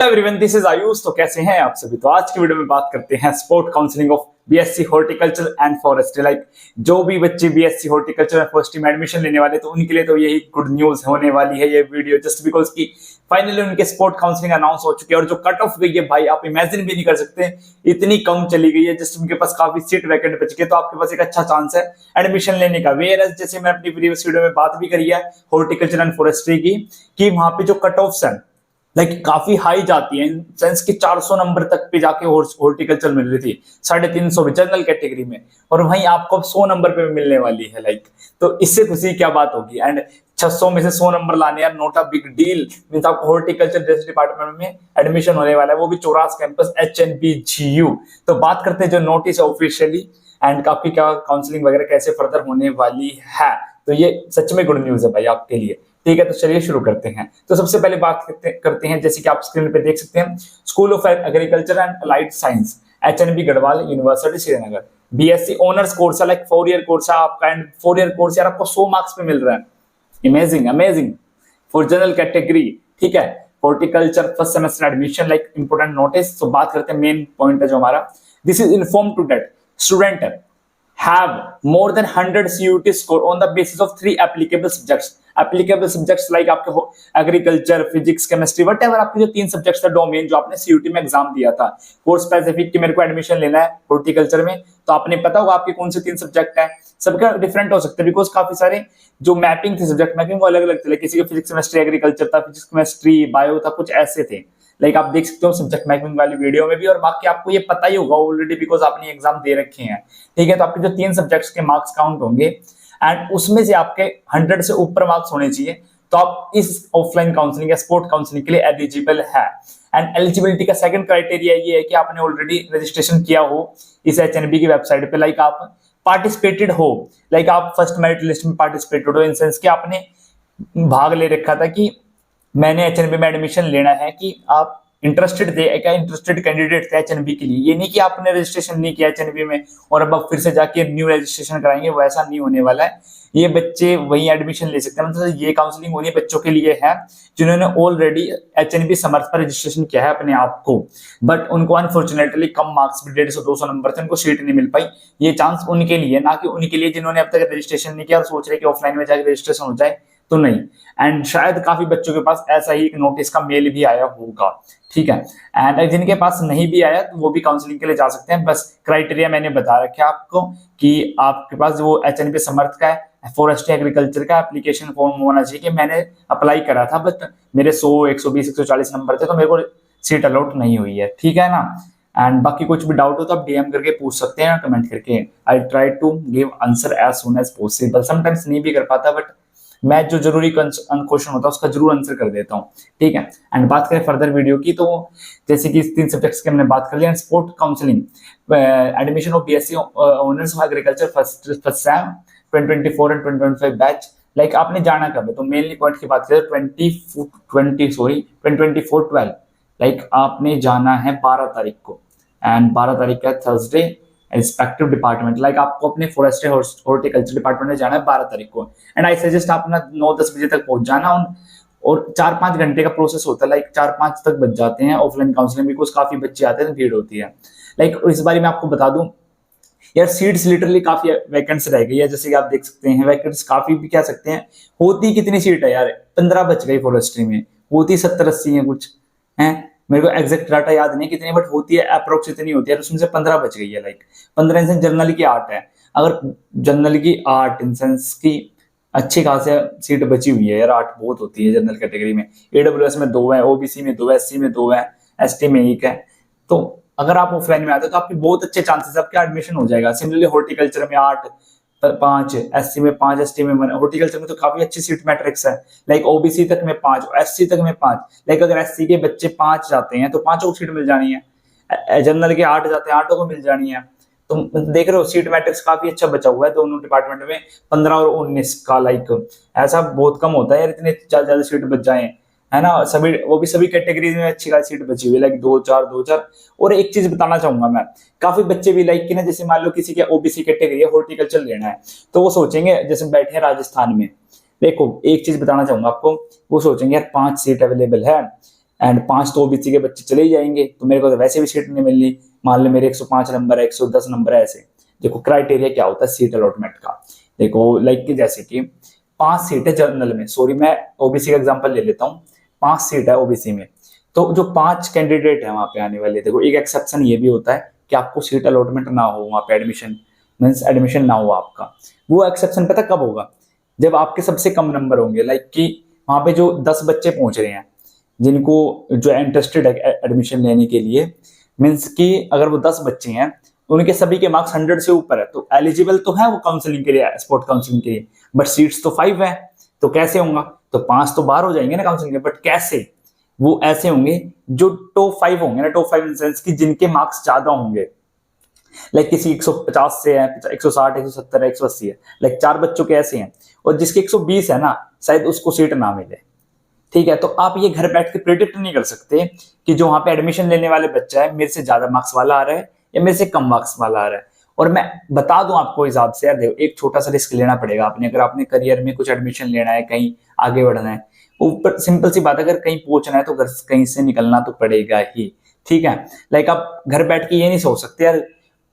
Everyone, this is Ayush. तो कैसे हैं आप सभी। तो आज की वीडियो में बात करते हैं sport counselling of BSc horticulture and forestry. Like जो भी बच्चे बीएससी हॉर्टिकल्चर एंड फॉरेस्ट्री में एडमिशन लेने वाले तो उनके लिए तो यही गुड न्यूज होने वाली है ये वीडियो, जस्ट बिकॉज की फाइनली उनके स्पोर्ट काउंसलिंग अनाउंस हो चुकी है और जो कट ऑफ गई है भाई आप इमेजिन भी नहीं कर सकते, इतनी कम चली गई है। जस्ट उनके पास काफी सीट वैकेंट बच गई, तो आपके पास एक अच्छा चांस है एडमिशन लेने का। वेयर जैसे मैं अपनी प्रीवियस वीडियो में बात भी करी है हॉर्टिकल्चर एंड फॉरेस्ट्री की, कि वहां पे जो कट ऑफ्स है लाइक काफी हाई जाती है, इन सेंस की 400 नंबर तक पे जाके हॉर्टिकल्चर मिल रही थी 350 में जनरल कैटेगरी में, और वहीं आपको अब 100 नंबर पे मिलने वाली है। लाइक तो इससे खुशी क्या बात होगी। एंड 600 में से 100 नंबर लाने यार not a big deal. Means आपको हॉर्टिकल्चर जैसे डिपार्टमेंट में एडमिशन होने वाला है, वो भी चौरास कैंपस HNBGU। तो बात करते हैं जो नोटिस है ऑफिशियली एंड आपकी क्या काउंसलिंग वगैरह कैसे फर्दर होने वाली है। तो ये सच में गुड न्यूज है भाई आपके लिए। ठीक है, तो चलिए शुरू करते हैं। तो सबसे पहले बात करते हैं जैसे कि आप स्क्रीन पे देख सकते हैं, school of agriculture and allied science HNB Garhwal university Srinagar, BSc honours course है, लाइक 4 ईयर कोर्स है आपका। एंड 4 ईयर कोर्स यार आपको 100 मार्क्स पे मिल रहा है। Amazing amazing for general category. ठीक है, horticulture first semester admission like important notice. तो बात करते हैं मेन पॉइंट है जो हमारा, this is inform to that student have more than 100 CUT score on the basis of 3 applicable subjects. Applicable subjects like आपके agriculture, physics, chemistry, what ever आपके जो 3 सब्जेक्ट्स था डोमेन जो आपने CUT में एग्जाम दिया था, कोर्स स्पेसिफिक कि मेरे को एडमिशन लेना है हॉर्टिकल्चर में, तो आपने पता होगा आपके कौन से 3 सब्जेक्ट है। सबका डिफरेंट हो सकते हैं बिकॉज काफी सारे जो मैपिंग थे सब्जेक्ट मैपिंग वो अलग अलग थे। किसी का फिजिक्स केमिस्ट्री एग्रीकल्चर था, फिजिक्स केमिस्ट्री बायो था, कुछ ऐसे थे। लाइक आप देख सकते हो सब्जेक्ट मैपिंग वाली वीडियो में भी, और बाकी आपको ये पता ही होगा ऑलरेडी बिकॉज आपने एग्जाम दे रखे हैं। ठीक है, तो आपके जो 3 सब्जेक्ट्स के मार्क्स काउंट होंगे एंड उसमें से आपके 100 से ऊपर मार्क्स होने चाहिए, तो आप इस ऑफलाइन काउंसलिंग या स्पोर्ट काउंसलिंग के लिए एलिजिबल है। एंड एलिजिबिलिटी का सेकंड क्राइटेरिया ये है कि आपने ऑलरेडी रजिस्ट्रेशन किया हो इस HNB की वेबसाइट पे, लाइक आप पार्टिसिपेटेड हो, लाइक आप फर्स्ट मेरिट लिस्ट में पार्टिसिपेटेड हो, इन सेंस कि आपने भाग ले रखा था कि मैंने HNB में एडमिशन लेना है, कि आप इंटरेस्टेड थे, क्या इंटरेस्टेड कैंडिडेट थे HNB के लिए। ये नहीं कि आपने रजिस्ट्रेशन नहीं किया HNB में और अब आप फिर से जाके न्यू रजिस्ट्रेशन कराएंगे, वो ऐसा नहीं होने वाला है। ये बच्चे वही एडमिशन ले सकते हैं। मतलब ये काउंसलिंग उन्हीं बच्चों के लिए है जिन्होंने ऑलरेडी HNB समर्थ पर रजिस्ट्रेशन किया है अपने आप को, बट उनको अनफॉर्चुनेटली कम मार्क्स में 150-200 नंबर थे, उनको सीट नहीं मिल पाई। ये चांस उनके लिए, ना कि उनके लिए जिन्होंने अब तक रजिस्ट्रेशन नहीं किया और सोच रहे कि ऑफलाइन में जाकर रजिस्ट्रेशन हो जाए, तो नहीं। एंड शायद काफी बच्चों के पास ऐसा ही एक नोटिस का मेल भी आया होगा। ठीक है, एंड जिनके पास नहीं भी आया तो वो भी काउंसलिंग के लिए जा सकते हैं। बस क्राइटेरिया मैंने बता रखा है आपको कि आपके पास वो HNB समर्थ का है, फॉरेस्ट्री एग्रीकल्चर का एप्लीकेशन फॉर्म होना चाहिए कि मैंने अप्लाई करा था बट मेरे 100, 120, 140 नंबर थे तो मेरे को सीट अलॉट नहीं हुई है। ठीक है ना। एंड बाकी कुछ भी डाउट हो तो आप DM करके पूछ सकते हैं, कमेंट करके। I try to give answer as soon as possible. Sometimes नहीं भी कर पाता बट मैं जो जरूरी क्वेश्चन होता है उसका जरूर आंसर कर देता हूँ। ठीक है, एंड बात करें फर्दर वीडियो की, तो जैसे कि 3 सब्जेक्ट्स की हमने बात कर लिया। Sport counselling admission of BSc honours of agriculture first sem 2024 and 2025 batch. Like आपने जाना कब है, तो मेनली पॉइंट की बात करें 2024-12, लाइक आपने जाना है 12 तारीख को, एंड 12 तारीख का थर्सडे रिस्पेक्टिव डिपार्टमेंट। लाइक आपको अपने फॉरेस्ट्री हॉर्टिकल्चर डिपार्टमेंट में जाना है 12 तारीख को, एंड आई सजेस्ट आप ना 9-10 बजे तक पहुंच जाना। और 4-5 घंटे का प्रोसेस होता है, लाइक 4-5 तक बच जाते हैं ऑफलाइन काउंसलिंग बिकॉज काफी बच्चे आते हैं, भीड़ होती है। लाइक इस बारे में आपको बता दूं यार, सीट्स लिटरली काफी वैकेंट्स रह गई है। जैसे कि आप देख सकते हैं वैकेंट्स काफी भी कह सकते हैं। होती कितनी सीट है यार, 15 बच गई फॉरेस्ट्री में, होती 70-80 है कुछ है, मेरे को एग्जैक्ट डाटा याद नहीं कितनी, बट होती है अप्रोक्स इतनी होती है, उसमें से 15 बच गई है। लाइक 15 इंसेंस जनरल की 8 है। अगर जनरल की 8 इंसेंस की अच्छी खासी सीट बची हुई है यार, 8 बहुत होती है जनरल कैटेगरी में। AWS में 2 है, OBC में 2 है, SC में 2 है, ST में 1 है। तो अगर आप ऑफलाइन में आते हो तो आपके बहुत अच्छे चांसेस आपका एडमिशन हो जाएगा। सिमिलरली हॉर्टिकल्चर में 8, 5, SC में 5, ST में 1। हॉर्टिकल्चर में तो काफी अच्छी सीट मैट्रिक्स है, लाइक OBC तक में 5, SC तक में 5। लाइक अगर SC के बच्चे 5 जाते हैं तो 5 को सीट मिल जानी है, जनरल के 8 जाते हैं 8 को मिल जानी है। तो देख रहे हो सीट मैट्रिक्स काफी अच्छा बचा हुआ है दोनों डिपार्टमेंट में, 15 और 19 का। लाइक ऐसा बहुत कम होता है यार इतने ज्यादा सीट बच जाए, है ना। सभी वो भी सभी कैटेगरीज में अच्छी खासी सीट बची हुई है, लाइक 2-4। और एक चीज बताना चाहूंगा मैं, काफी बच्चे भी लाइक कि ना, जैसे मान लो किसी के OBC कैटेगरी है, हॉर्टिकल्चर लेना है, तो वो सोचेंगे जैसे बैठे हैं राजस्थान में, देखो एक चीज बताना चाहूंगा आपको, वो सोचेंगे यार 5 सीट अवेलेबल है, एंड 5 तो ओबीसी के बच्चे चले ही जाएंगे, तो मेरे को तो वैसे भी सीट नहीं मिलनी। मान लो मेरे 105 नंबर है, 110 नंबर है, ऐसे। देखो क्राइटेरिया क्या होता है सीट अलॉटमेंट का। देखो लाइक कि जैसे कि 5 सीट है जनरल में, सॉरी मैं ओबीसी का एग्जांपल ले लेता हूँ। 5 सीट है ओबीसी में, तो जो 5 कैंडिडेट है वहां पे आने वाले, देखो एक एक्सेप्शन ये भी होता है कि आपको सीट अलॉटमेंट ना हो वहां पे, एडमिशन मीन्स एडमिशन ना हो आपका। वो एक्सेप्शन पता कब होगा? जब आपके सबसे कम नंबर होंगे, लाइक कि वहां पे जो 10 बच्चे पहुंच रहे हैं जिनको जो इंटरेस्टेड है एडमिशन लेने के लिए, मीन्स कि अगर वो 10 बच्चे हैं उनके सभी के मार्क्स 100 से ऊपर है, तो एलिजिबल तो है वो काउंसलिंग के लिए, स्पोर्ट काउंसलिंग के लिए, बट सीट्स तो 5 है। तो कैसे होगा? तो 5 तो बाहर हो जाएंगे ना काउंसलिंग के, बट कैसे? वो ऐसे होंगे जो टॉप 5 होंगे ना, टॉप 5 इन सेंस की जिनके मार्क्स ज्यादा होंगे। लाइक किसी 150 से है, 160, 170, 180 है, लाइक 4 बच्चों के ऐसे हैं, और जिसके 120 है ना, शायद उसको सीट ना मिले। ठीक है, तो आप ये घर बैठ के प्रिडिक्ट नहीं कर सकते कि जो वहां पे एडमिशन लेने वाले बच्चा है मेरे से ज्यादा मार्क्स वाला आ रहा है या मेरे से कम मार्क्स वाला आ रहा है। और मैं बता दूं आपको हिसाब से, यार देखो एक छोटा सा रिस्क लेना पड़ेगा आपने, अगर आपने करियर में कुछ एडमिशन लेना है, कहीं आगे बढ़ना है, ऊपर सिंपल सी बात है, अगर कहीं पहुंचना है तो घर कहीं से निकलना तो पड़ेगा ही। ठीक है, लाइक आप घर बैठ के ये नहीं सोच सकते यार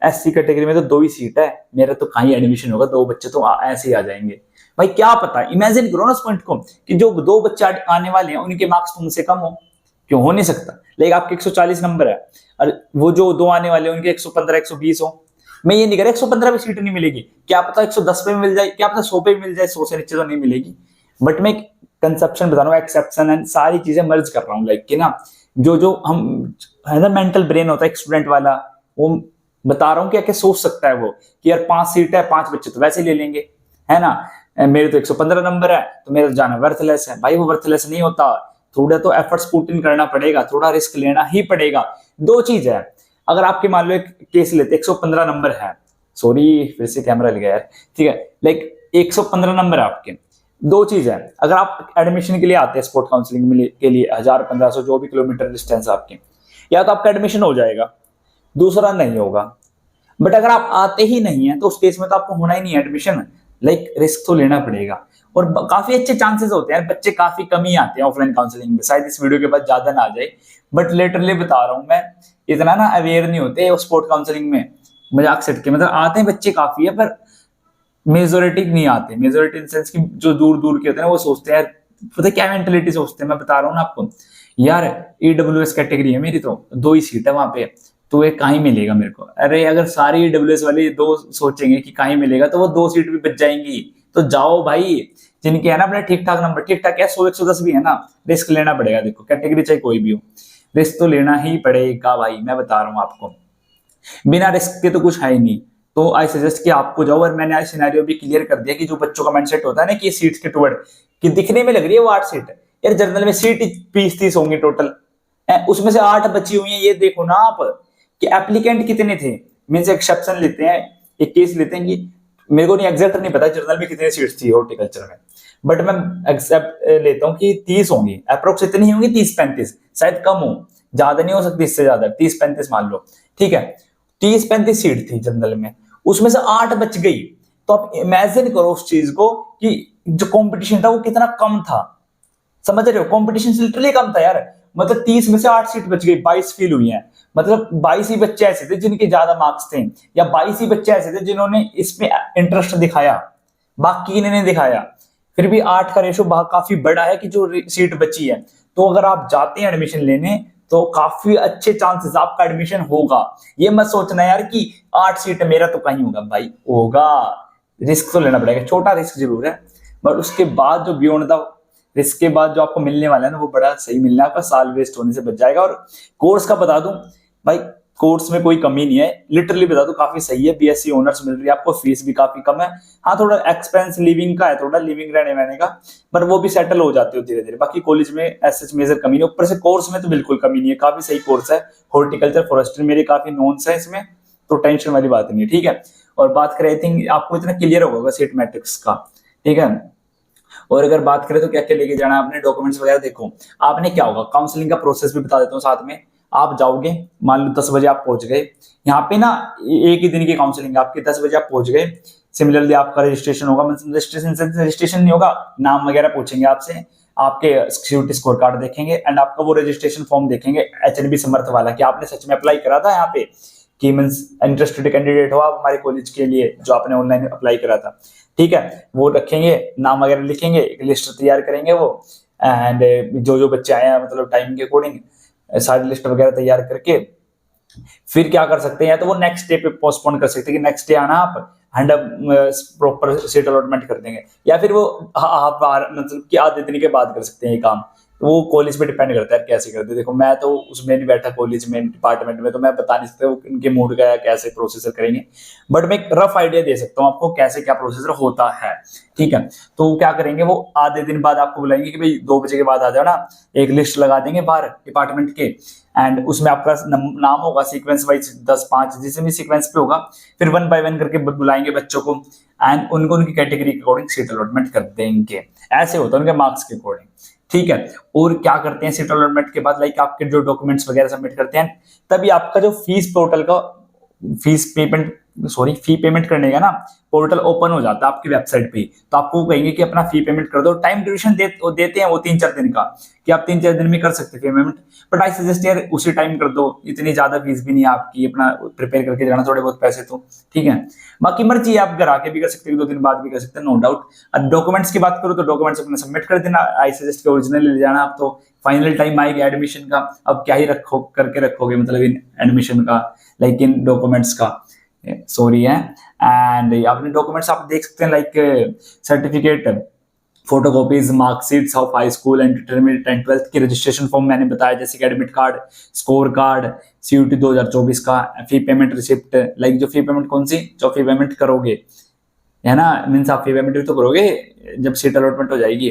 एससी कैटेगरी में तो 2 ही सीट है, मेरा तो कहीं एडमिशन होगा, 2 बच्चे तो ऐसे ही आ जाएंगे। भाई क्या पता, इमेजिन करो ना उस पॉइंट को कि जो 2 बच्चे आने वाले हैं उनके मार्क्स तुमसे कम हो, क्यों हो नहीं सकता? लाइक आपके 140 नंबर है और वो जो 2 आने वाले हैं उनके 115, 120 हो। मैं ये नहीं कह रहा 115 पे सीट नहीं मिलेगी, क्या पता 110 पे मिल जाए, क्या पता 100 पे मिल जाए, 100 से नीचे तो नहीं मिलेगी। बट मैं कंसेप्शन बता रहा हूँ, एक्सेप्शन एंड सारी चीजें मर्ज कर रहा हूँ, लाइक कि ना जो जो हम है ना मेंटल ब्रेन होता है एक स्टूडेंट वाला, वो बता रहा हूँ क्या क्या सोच सकता है वो कि यार 5 सीट है, 5 बच्चे तो वैसे ले लेंगे, है ना, मेरे तो 115 नंबर है तो मेरा जाना वर्थलेस है। भाई वो वर्थलेस नहीं होता, थोड़ा तो एफर्ट्स पुट इन करना पड़ेगा, थोड़ा रिस्क लेना ही पड़ेगा। 2 चीज है, अगर आपके मान लो एक केस लेते 115 नंबर है, सॉरी फिर से कैमरा लग गया यार, ठीक है, लाइक 115 नंबर है आपके। 2 चीज है, अगर आप एडमिशन के लिए आते हैं स्पोर्ट काउंसलिंग के लिए 1000-1500 जो भी किलोमीटर डिस्टेंस आपके, या तो आपका एडमिशन हो जाएगा, दूसरा नहीं होगा। बट अगर आप आते ही नहीं है तो उस केस में तो आपको होना ही नहीं है एडमिशन, लाइक रिस्क तो लेना पड़ेगा। और काफी अच्छे चांसेस होते हैं, बच्चे काफी कम ही आते हैं ऑफलाइन काउंसलिंग में, शायद इस वीडियो के बाद ज्यादा ना आ जाए, बट लिटरली बता रहा हूँ मैं, इतना ना अवेयर नहीं होते स्पोर्ट काउंसलिंग में, मजाक सेट के, मतलब आते हैं बच्चे काफी है पर मेजोरिटी नहीं आते। मेजोरिटी इन सेंस की जो दूर दूर के होते हैं वो सोचते हैं, पता क्या मेंटेलिटी सोचते हैं, मैं बता रहा हूँ ना आपको, यार ईडब्ल्यूएस कैटेगरी है मेरी, तो 2 ही सीट है वहां पे, तो ये कहीं मिलेगा मेरे को। अरे अगर सारी ईडब्ल्यूएस वाले 2 सोचेंगे कि कहीं मिलेगा तो वो 2 सीट भी बच जाएंगी। तो जाओ भाई, जिनके है ना अपने ठीक ठाक नंबर, ठीक ठाक है 100-110 भी है ना, रिस्क लेना पड़ेगा। देखो कैटेगरी चाहे कोई भी हो, रिस्क तो लेना ही पड़ेगा भाई, मैं बता रहा हूँ आपको, बिना रिस्क के तो कुछ है ही नहीं। तो आई सजेस्ट कि आपको जाओ, और मैंने आज सिनेरियो भी क्लियर कर दिया कि जो बच्चों का माइंडसेट होता है ना कि सीट्स के टुवर्ड, कि दिखने में लग रही है वो 8 सीट है, यार जनरल में सीट 20-30 होंगी टोटल, उसमें से 8 बची हुई है। ये देखो ना आप कि एप्लीकेंट कितने थे, मींस एक्सेप्शन लेते हैं, एक केस लेते हैं कि मेरे को नहीं एग्जैक्ट नहीं पता जनरल में कितनी सीट्स थी हॉर्टिकल्चर में, बट मैं एक्सेप्ट लेता हूँ कि 30 होंगी, अप्रोक्स इतनी होंगी, 30-35, शायद कम हो, ज्यादा नहीं हो सकती, इससे ज्यादा 30-35 मान लो, ठीक है। 30-35 सीट थी जनरल में, उसमें से 8 बच गई। तो आप इमेजिन करो उस चीज को कि जो कंपटीशन था वो कितना कम था, समझ रहे हो? कंपटीशन लिटरली कम था यार, मतलब 30 में से 8 सीट बच गई, 22 फील हुई हैं, मतलब 22 ही बच्चे ऐसे थे जिनके ज्यादा मार्क्स थे, या 22 ही बच्चे ऐसे थे जिन्होंने इसमें इंटरेस्ट दिखाया, बाकी ने नहीं दिखाया। फिर भी 8 का रेशो काफी बड़ा है कि जो सीट बची है। तो अगर आप जाते हैं एडमिशन लेने तो काफी अच्छे चांसेस आपका एडमिशन होगा। ये मत सोचना यार कि 8 सीट मेरा तो कहीं होगा, भाई होगा, रिस्क तो लेना पड़ेगा, छोटा रिस्क जरूर है, बट उसके बाद जो बियॉन्ड द रिस्क के बाद जो आपको मिलने वाला है ना वो बड़ा सही मिलना है, आपका साल वेस्ट होने से बच जाएगा। और कोर्स का बता दूं भाई, कोर्स में कोई कमी नहीं है, लिटरली बता दूं काफी सही है, बीएससी ऑनर्स मिल रही है आपको, फीस भी काफी कम है। हाँ थोड़ा एक्सपेंस लिविंग का है, थोड़ा लिविंग रहने वहने का, पर वो भी सेटल हो जाते हो धीरे धीरे। बाकी कॉलेज में ऐसे मेजर कमी नहीं, ऊपर से कोर्स में तो बिल्कुल कमी नहीं है, काफी सही कोर्स है, हॉर्टिकल्चर फॉरेस्ट्री मेरे काफी नोन्स है इसमें, तो टेंशन वाली बात नहीं है, ठीक है। और बात करें, आई थिंक आपको इतना क्लियर होगा सीट मैट्रिक्स का, ठीक है। और अगर बात करें तो क्या क्या लेके जाना है आपने, डॉक्यूमेंट्स वगैरह, देखो आपने क्या होगा, काउंसलिंग का प्रोसेस भी बता देता हूँ साथ में। आप जाओगे, मान लो 10 बजे आप पहुंच गए यहाँ पे ना, एक ही दिन की काउंसलिंग आपकी, 10 बजे आप पहुंच गए, सिमिलरली आपका रजिस्ट्रेशन होगा, रजिस्ट्रेशन नहीं होगा, नाम वगैरह पूछेंगे आपसे, आपके सिक्योरिटी स्कोर कार्ड देखेंगे एंड आपका वो रजिस्ट्रेशन फॉर्म देखेंगे HNB समर्थ वाला कि आपने सच में अप्लाई करा था यहाँ पे, कि मींस इंटरेस्टेड कैंडिडेट हो आप हमारे कॉलेज के लिए जो आपने ऑनलाइन अप्लाई करा था। ठीक है, वो रखेंगे, नाम वगैरह लिखेंगे, एक लिस्ट तैयार करेंगे वो, एंड जो बच्चे आए हैं मतलब टाइम के अकॉर्डिंग सारी लिस्ट वगैरह तैयार करके फिर क्या कर सकते हैं, तो वो नेक्स्ट डे पे पोस्टपोन कर सकते हैं कि नेक्स्ट डे आना आप hand up proper seat allotment कर देंगे, या फिर वो आप मतलब कि आधे दिन के बाद कर सकते हैं ये काम। तो वो कॉलेज पे डिपेंड करता है कैसे करते हैं। देखो मैं तो उसमें नहीं बैठा कॉलेज में डिपार्टमेंट में, तो मैं बता नहीं सकता वो इनके मूड का है कैसे प्रोसेसर करेंगे, बट मैं एक रफ आइडिया दे सकता हूँ आपको कैसे क्या प्रोसेसर होता है। ठीक है, तो क्या करेंगे वो आधे दिन बाद आपको बुलाएंगे कि भाई 2 बजे के बाद आ जाओ ना, एक लिस्ट लगा देंगे बाहर डिपार्टमेंट के, एंड उसमें आपका नाम होगा सीक्वेंस वाइज 10-5 जिस भी सीक्वेंस पे होगा, फिर 1 बाय 1 करके बुलाएंगे बच्चों को एंड उनको उनकी कैटेगरी के अकॉर्डिंग सीट अलॉटमेंट कर देंगे। ऐसे होता है उनके मार्क्स के अकॉर्डिंग। ठीक है, और क्या करते हैं सीट अलॉटमेंट के बाद, लाइक आपके जो डॉक्यूमेंट्स वगैरह सबमिट करते हैं, तभी आपका जो फीस पोर्टल का फी पेमेंट करने का ना पोर्टल ओपन हो जाता है आपकी वेबसाइट पे। तो आपको कहेंगे कि अपना फी पेमेंट कर दो, टाइम ड्यूरेशन देते हैं वो 3-4 दिन का, कि आप 3-4 दिन में कर सकते हैं fee payment, but I suggest यार उसी टाइम कर दो, इतनी ज्यादा फीस भी नहीं है आपकी, अपना प्रिपेयर करके जाना थोड़े बहुत पैसे तो। ठीक है, बाकी मर्जी है, आप घर आके भी कर सकते हैं, 2 दिन बाद भी कर सकते हैं, नो डाउट। अब डॉक्यूमेंट्स की बात करो तो डॉक्यूमेंट्स अपने सबमिट कर देना, आई सजेस्ट के ओरिजिनल ले जाना। आप तो फाइनल टाइम आएगा एडमिशन का, अब क्या ही रखोगे मतलब इन एडमिशन का, लाइक इन डॉक्यूमेंट्स का सॉरी है। एंड अपने डॉक्यूमेंट्स आप देख सकते हैं like certificate, photocopies, marksheets of high school and intermediate and 12th की रजिस्ट्रेशन फॉर्म मैंने बताया, जैसे कि admit card, score card, CUT 2024 का, फी पेमेंट रिसिप्ट, लाइक जो फी पेमेंट कौन सी जो फी पेमेंट करोगे है ना, मीन्स आप फी पेमेंट भी तो करोगे जब सीट अलॉटमेंट हो जाएगी,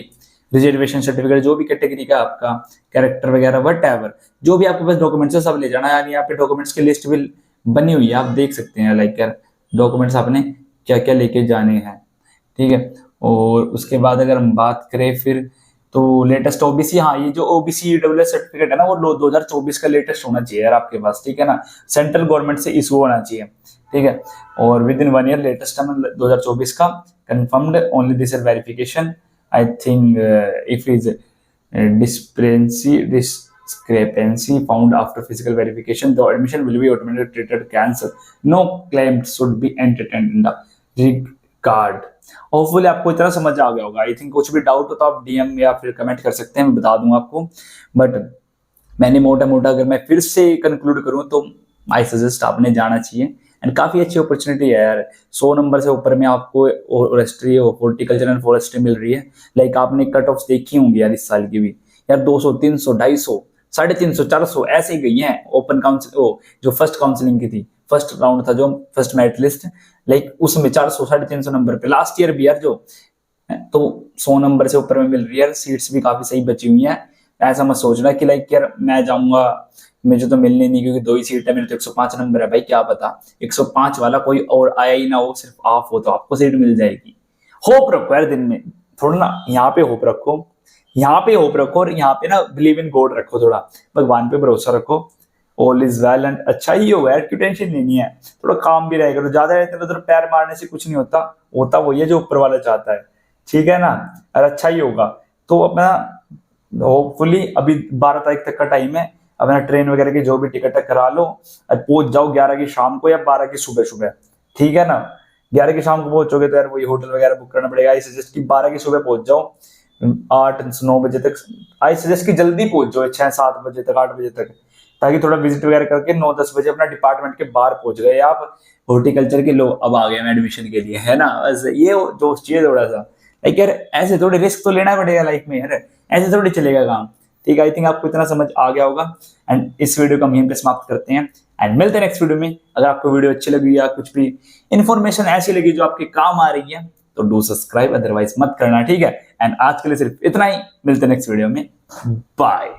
रिजर्वेशन सर्टिफिकेट जो भी कैटेगरी का आपका, कैरेक्टर वगैरह व्हाटएवर जो भी आपके पास डॉक्यूमेंट्स है सब ले जाना। यानी यहाँ पे डॉक्यूमेंट्स की लिस्ट भी बनी हुई है, आप देख सकते हैं लाइक यार डॉक्यूमेंट्स आपने क्या क्या लेके जाने हैं। ठीक है, और उसके बाद अगर हम बात करें फिर तो लेटेस्ट OBC, हाँ ये जो OBC EWS सर्टिफिकेट है ना वो 2024 का लेटेस्ट होना चाहिए यार आपके पास। ठीक है ना, सेंट्रल गवर्नमेंट से इशू होना चाहिए। ठीक है, और विद इन 1 ईयर लेटेस्ट है 2024 का, confirmed only this verification I think if is discrepancy found after physical verification, the admission will be automatically treated cancel. No claims should be entertained in the regard. Hopefully आपको इतना समझ आ गया होगा। I think कुछ भी doubt हो तो आप DM या फिर कमेंट कर सकते हैं, मैं बता दूंगा आपको। बट मैंने मोटा मोटा अगर मैं फिर से कंक्लूड करूं तो आई सजेस्ट आपने जाना चाहिए, एंड काफी अच्छी अपॉर्चुनिटी है यार। 100 नंबर से ऊपर में आपको फॉरेस्ट्री, हॉर्टिकल्चर एंड फॉरेस्ट्री मिल रही है। लाइक आपने कट ऑफ देखी होंगी यार इस साल की भी यार, 200, 300, 250, 350, 400 ऐसे ही गई हैं। ओपन काउंसिल जो फर्स्ट काउंसलिंग की थी, फर्स्ट राउंड था जो फर्स्ट मेरिट लिस्ट, लाइक उसमें 400, 350 नंबर पे लास्ट ईयर भी यार जो, तो 100 नंबर से ऊपर में मिल रही है। सीट्स भी काफी सही बची हुई हैं। ऐसा मत सोचना कि लाइक यार मैं जाऊंगा मुझे तो मिलनी नहीं क्योंकि 2 ही सीट है, मेरे तो 105 नंबर है। भाई क्या पता 105 वाला कोई और आया ही ना हो, सिर्फ ऑफ हो तो आपको सीट मिल जाएगी। होप रखो यार दिन में थोड़ा ना, यहाँ पे होप रखो, यहाँ पे होप रखो, और यहाँ पे ना बिलीव इन गॉड रखो, थोड़ा भगवान पे भरोसा रखो। ऑल इज वेल एंड अच्छा ही होगा यार, क्यों टेंशन लेनी है, थोड़ा काम भी रहेगा। तो ज्यादा रहते हैं तो पैर मारने से कुछ नहीं होता, होता वही है जो ऊपर वाला चाहता है। ठीक है ना, और अच्छा ही होगा। तो अपना होपफुली अभी 12 तारीख तक का टाइम है, अपना ट्रेन वगैरह की जो भी टिकट है करा लो और पहुंच जाओ 11 की शाम को या 12 की सुबह सुबह। ठीक है ना, 11 की शाम को पहुंचोगे तो यार वही होटल वगैरह बुक करना पड़ेगा। आई सजेस्ट कि 12 की सुबह पहुंच जाओ, 8-9 बजे तक। आई सजेस्ट कि जल्दी पहुंच जाओ 6-7 बजे तक, 8 बजे तक, ताकि थोड़ा विजिट वगैरह करके 9-10 बजे अपना डिपार्टमेंट के बाहर पहुंच गए आप। हॉर्टिकल्चर के लो अब आ गए हम एडमिशन के लिए, है ना। ये जो चाहिए थोड़ा सा लाइक यार, ऐसे थोड़े रिस्क तो लेना पड़ेगा लाइफ में यार, ऐसे थोड़ी चलेगा काम। ठीक है, आई थिंक आपको इतना समझ आ गया होगा। एंड इस वीडियो को हम यहीं पे समाप्त करते हैं एंड मिलते हैं नेक्स्ट वीडियो में। अगर आपको वीडियो अच्छी लगी या कुछ भी इन्फॉर्मेशन ऐसी लगी जो आपके काम आ रही है तो डू सब्सक्राइब, अदरवाइज मत करना। ठीक है, एंड आज के लिए सिर्फ इतना ही, मिलते हैं नेक्स्ट वीडियो में, बाय।